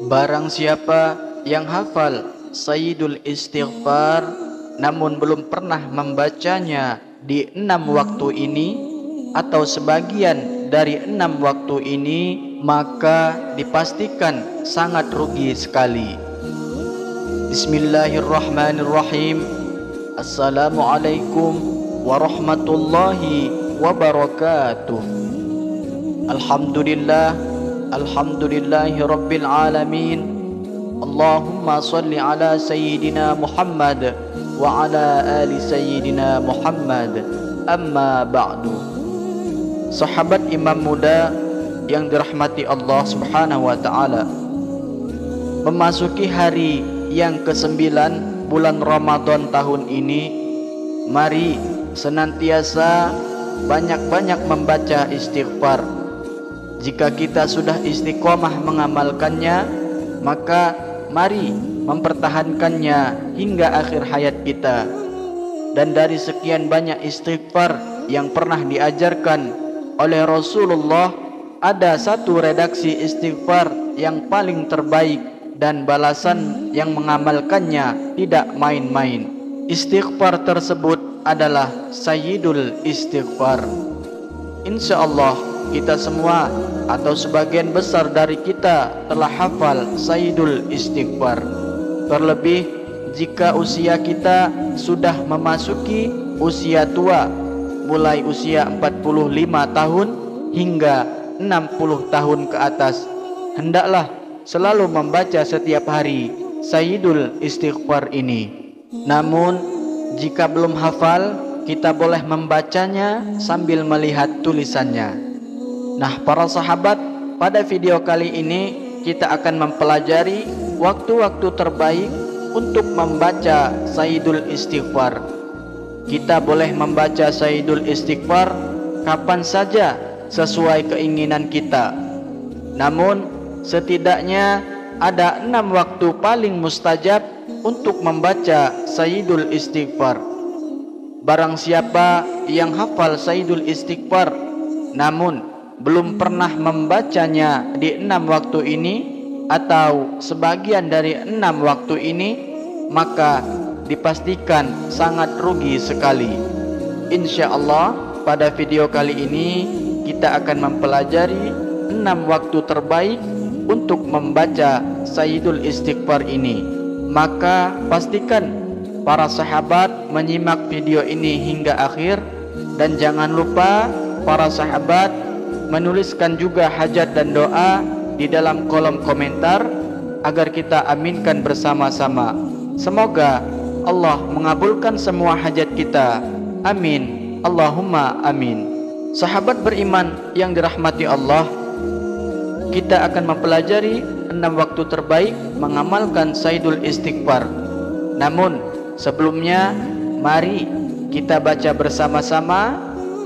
Barang siapa yang hafal Sayyidul Istighfar namun belum pernah membacanya di 6 waktu ini atau sebagian dari 6 waktu ini, maka dipastikan sangat rugi sekali. Bismillahirrahmanirrahim. Assalamualaikum warahmatullahi wabarakatuh. Alhamdulillahi rabbil alamin. Allahumma salli ala sayyidina Muhammad wa ala ali sayyidina Muhammad. Amma ba'du. Sahabat imam muda yang dirahmati Allah subhanahu wa ta'ala, memasuki hari yang ke-9 bulan Ramadan tahun ini, mari senantiasa banyak-banyak membaca istighfar. Jika kita sudah istiqomah mengamalkannya, maka mari mempertahankannya hingga akhir hayat kita. Dan dari sekian banyak istighfar yang pernah diajarkan oleh Rasulullah, ada satu redaksi istighfar yang paling terbaik dan balasan yang mengamalkannya tidak main-main. Istighfar tersebut adalah Sayyidul Istighfar. Insyaallah kita semua atau sebagian besar dari kita telah hafal Sayyidul Istighfar. Terlebih jika usia kita sudah memasuki usia tua, mulai usia 45 tahun hingga 60 tahun ke atas, hendaklah selalu membaca setiap hari Sayyidul Istighfar ini. Namun jika belum hafal, kita boleh membacanya sambil melihat tulisannya. Nah, para sahabat, pada video kali ini kita akan mempelajari waktu-waktu terbaik untuk membaca Sayyidul Istighfar. Kita boleh membaca Sayyidul Istighfar kapan saja sesuai keinginan kita. Namun setidaknya ada 6 waktu paling mustajab untuk membaca Sayyidul Istighfar. Barang siapa yang hafal Sayyidul Istighfar namun belum pernah membacanya di 6 waktu ini atau sebagian dari 6 waktu ini, maka dipastikan sangat rugi sekali. Insyaallah pada video kali ini kita akan mempelajari 6 waktu terbaik untuk membaca Sayyidul Istighfar ini. Maka pastikan para sahabat menyimak video ini hingga akhir, dan jangan lupa para sahabat menuliskan juga hajat dan doa di dalam kolom komentar agar kita aminkan bersama-sama. Semoga Allah mengabulkan semua hajat kita. Amin. Allahumma amin. Sahabat beriman yang dirahmati Allah, kita akan mempelajari 6 waktu terbaik mengamalkan Sayyidul Istighfar. Namun sebelumnya, mari kita baca bersama-sama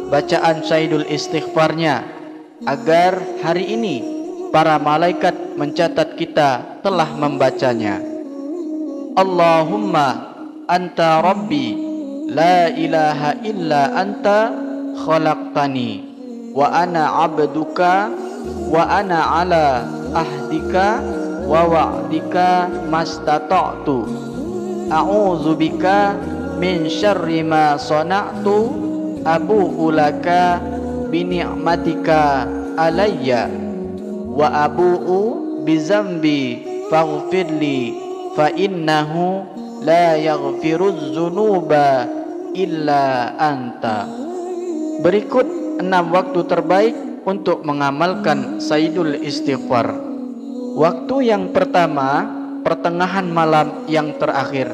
bacaan Sayyidul Istighfarnya, agar hari ini para malaikat mencatat kita telah membacanya. Allahumma anta rabbi la ilaha illa anta khalaqtani wa ana abduka wa ana ala ahdika wa wa'dika mastata'tu a'udzu bika min syarri ma sana'tu abu'u laka bini'matika alayya wa abu'u bizambi faghfirli fa innahu la yaghfiruz dzunuba illa anta. Berikut 6 waktu terbaik untuk mengamalkan Sayyidul Istighfar. Waktu yang pertama, pertengahan malam yang terakhir.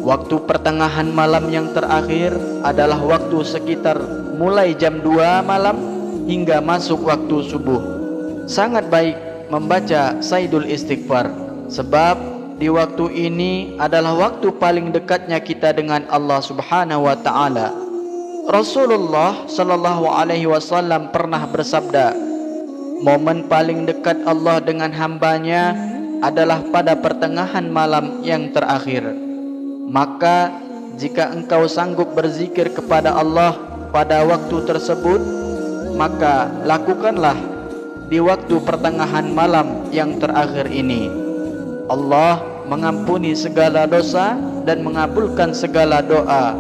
Waktu pertengahan malam yang terakhir adalah waktu sekitar mulai jam 2 malam hingga masuk waktu subuh. Sangat baik membaca Sayyidul Istighfar, sebab di waktu ini adalah waktu paling dekatnya kita dengan Allah Subhanahu wa ta'ala. Rasulullah sallallahu alaihi wasallam pernah bersabda, momen paling dekat Allah dengan hambanya adalah pada pertengahan malam yang terakhir. Maka jika engkau sanggup berzikir kepada Allah pada waktu tersebut, maka lakukanlah di waktu pertengahan malam yang terakhir ini. Allah mengampuni segala dosa dan mengabulkan segala doa.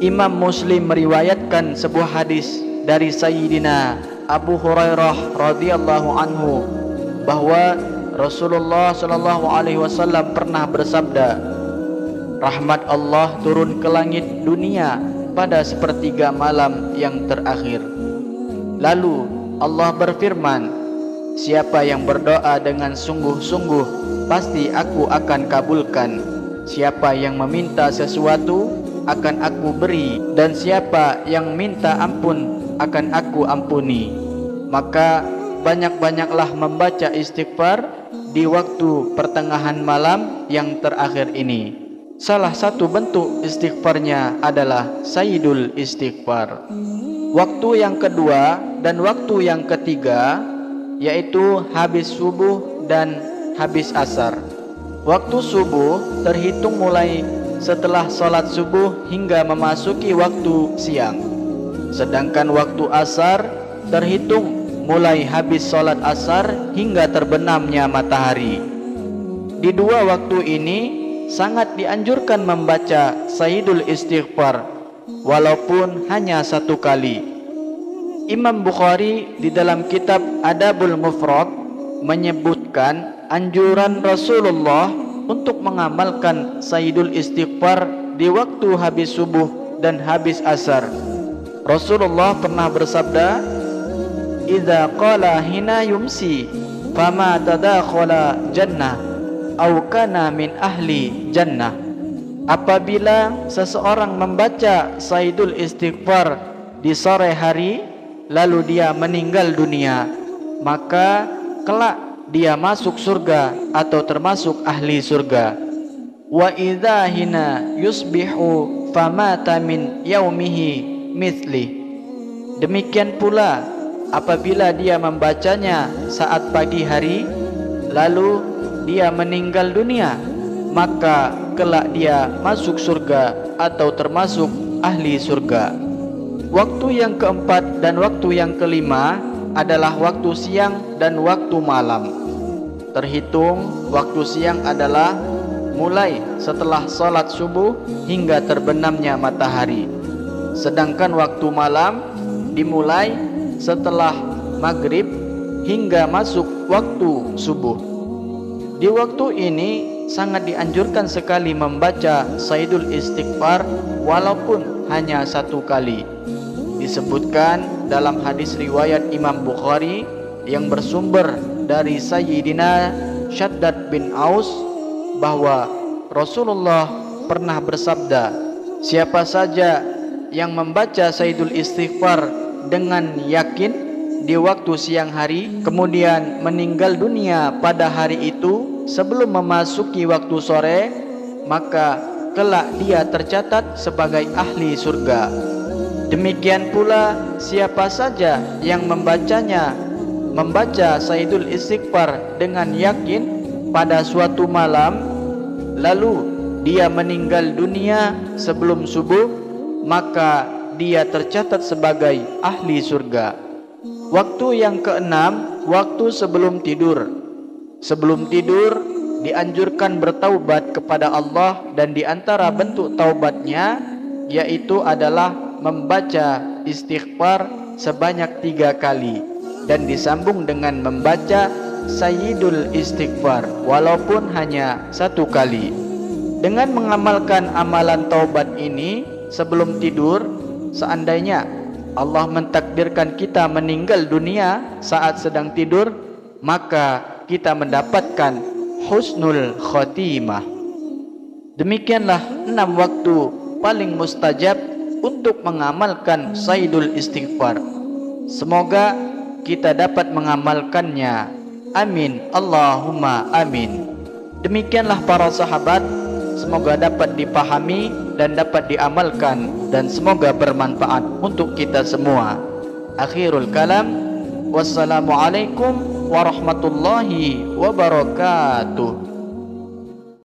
Imam Muslim meriwayatkan sebuah hadis dari Sayyidina Abu Hurairah radhiyallahu anhu bahwa Rasulullah sallallahu alaihi wasallam pernah bersabda, rahmat Allah turun ke langit dunia pada sepertiga malam yang terakhir. Lalu Allah berfirman, siapa yang berdoa dengan sungguh-sungguh, pasti aku akan kabulkan. Siapa yang meminta sesuatu, akan aku beri, dan siapa yang minta ampun, akan aku ampuni. Maka banyak-banyaklah membaca istighfar di waktu pertengahan malam yang terakhir ini. Salah satu bentuk istighfarnya adalah Sayyidul Istighfar. Waktu yang kedua dan waktu yang ketiga yaitu habis subuh dan habis asar. Waktu subuh terhitung mulai setelah sholat subuh hingga memasuki waktu siang. Sedangkan waktu asar terhitung mulai habis sholat asar hingga terbenamnya matahari. Di dua waktu ini sangat dianjurkan membaca Sayyidul Istighfar walaupun hanya satu kali. Imam Bukhari di dalam kitab Adabul Mufrad menyebutkan anjuran Rasulullah untuk mengamalkan Sayyidul Istighfar di waktu habis subuh dan habis asar. Rasulullah pernah bersabda, idza qala hina yumsi fama tadakhala jannah aw kana min ahli jannah. Apabila seseorang membaca Sayyidul Istighfar di sore hari lalu dia meninggal dunia, maka kelak dia masuk surga atau termasuk ahli surga. Wa idza hina yusbihu famata min yaumihi mithli. Demikian pula apabila dia membacanya saat pagi hari lalu dia meninggal dunia, maka kelak dia masuk surga atau termasuk ahli surga. Waktu yang keempat dan waktu yang kelima adalah waktu siang dan waktu malam. Terhitung waktu siang adalah mulai setelah sholat subuh hingga terbenamnya matahari. Sedangkan waktu malam dimulai setelah maghrib hingga masuk waktu subuh. Di waktu ini sangat dianjurkan sekali membaca Sayyidul Istighfar walaupun hanya satu kali. Disebutkan dalam hadis riwayat Imam Bukhari yang bersumber dari Sayyidina Shaddad bin Aus bahwa Rasulullah pernah bersabda, siapa saja yang membaca Sayyidul Istighfar dengan yakin di waktu siang hari kemudian meninggal dunia pada hari itu sebelum memasuki waktu sore, maka kelak dia tercatat sebagai ahli surga. Demikian pula siapa saja yang membaca Sayyidul Istighfar dengan yakin pada suatu malam lalu dia meninggal dunia sebelum subuh, maka dia tercatat sebagai ahli surga. Waktu yang keenam, waktu sebelum tidur. Sebelum tidur dianjurkan bertaubat kepada Allah, dan di antara bentuk taubatnya yaitu adalah membaca istighfar sebanyak 3 kali dan disambung dengan membaca Sayyidul Istighfar walaupun hanya 1 kali. Dengan mengamalkan amalan taubat ini sebelum tidur, seandainya Allah mentakdirkan kita meninggal dunia saat sedang tidur, maka kita mendapatkan husnul khotimah. Demikianlah 6 waktu paling mustajab untuk mengamalkan Sayyidul Istighfar. Semoga kita dapat mengamalkannya. Amin, Allahumma amin. Demikianlah para sahabat, semoga dapat dipahami dan dapat diamalkan, dan semoga bermanfaat untuk kita semua. Akhirul kalam, wassalamualaikum warahmatullahi wabarakatuh.